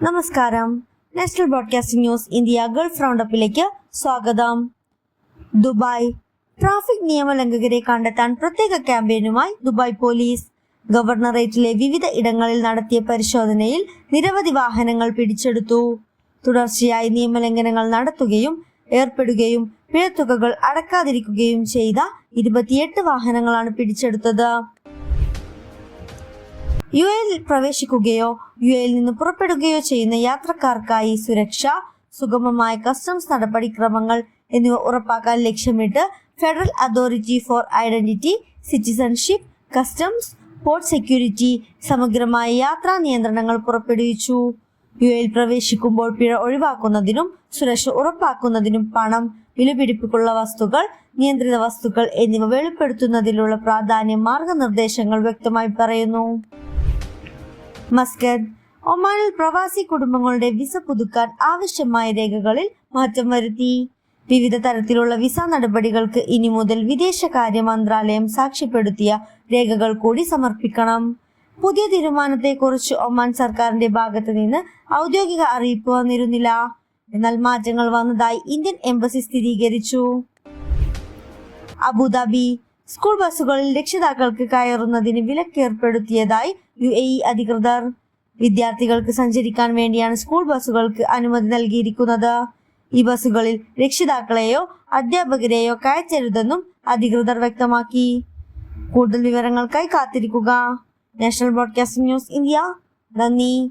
നമസ്കാരം. National broadcasting news India Gulf റൗണ്ടപ്പിലേക്ക് സ്വാഗതം. ദുബായ് ട്രാഫിക് നിയമലംഘകരെ കണ്ടെത്താൻ പ്രത്യേക ക്യാമ്പയിനുമായി ദുബായ് പോലീസ്. ഗവർണറേറ്റിലെ വിവിധ ഇടങ്ങളിൽ നടത്തിയ പരിശോധനയിൽ നിരവധി വാഹനങ്ങൾ പിടിച്ചെടുത്തു. തുടർച്ചയായി നിയമലംഘനങ്ങൾ നടത്തുകയും ഏർപ്പെടുകയും പിഴത്തുകകൾ അടക്കാതിരിക്കുകയും ചെയ്ത 28 വാഹനങ്ങളാണ് പിടിച്ചെടുത്തത്. യുഎഇയിൽ പ്രവേശിക്കുകയോ യുഎഇയിൽ നിന്ന് പുറപ്പെടുകയോ ചെയ്യുന്ന യാത്രക്കാർക്കായി സുരക്ഷ, സുഗമമായ കസ്റ്റംസ് നടപടിക്രമങ്ങൾ എന്നിവ ഉറപ്പാക്കാൻ ലക്ഷ്യമിട്ട് federal authority four identity, citizenship, customs, port security സമഗ്രമായ യാത്രാ നിയന്ത്രണങ്ങൾ പുറപ്പെടുവിച്ചു. യുഎഇയിൽ പ്രവേശിക്കുമ്പോൾ പിഴ ഒഴിവാക്കുന്നതിനും സുരക്ഷ ഉറപ്പാക്കുന്നതിനും പണം, വിലപിടിപ്പുള്ള വസ്തുക്കൾ, നിയന്ത്രിത വസ്തുക്കൾ എന്നിവ വെളിപ്പെടുത്തുന്നതിലുള്ള പ്രാധാന്യം മാർഗനിർദ്ദേശങ്ങൾ വ്യക്തമായി പറയുന്നു. മസ്കത്ത് ഒമാനിൽ പ്രവാസി കുടുംബങ്ങളുടെ വിസ പുതുക്കാൻ ആവശ്യമായ രേഖകളിൽ മാറ്റം വരുത്തി. വിവിധ തരത്തിലുള്ള വിസ നടപടികൾക്ക് ഇനി മുതൽ വിദേശകാര്യ മന്ത്രാലയം സാക്ഷ്യപ്പെടുത്തിയ രേഖകൾ കൂടി സമർപ്പിക്കണം. പുതിയ തീരുമാനത്തെക്കുറിച്ച് ഒമാൻ സർക്കാരിന്റെ ഭാഗത്ത് നിന്ന് ഔദ്യോഗിക അറിയിപ്പ് വന്നിരുന്നില്ല. എന്നാൽ മാറ്റങ്ങൾ വന്നതായി ഇന്ത്യൻ എംബസി സ്ഥിരീകരിച്ചു. അബുദാബി സ്കൂൾ ബസ്സുകളിൽ രക്ഷിതാക്കൾക്ക് കയറുന്നതിന് വിലക്കേർപ്പെടുത്തിയതായി യുഎഇ അധികൃതർ. വിദ്യാർത്ഥികൾക്ക് സഞ്ചരിക്കാൻ വേണ്ടിയാണ് സ്കൂൾ ബസ്സുകൾക്ക് അനുമതി നൽകിയിരിക്കുന്നത്. ഈ ബസ്സുകളിൽ രക്ഷിതാക്കളെയോ അധ്യാപകരെയോ കയറ്റരുതെന്നും അധികൃതർ വ്യക്തമാക്കി. കൂടുതൽ വിവരങ്ങൾക്കായി കാത്തിരിക്കുക. National broadcasting news India. നന്ദി.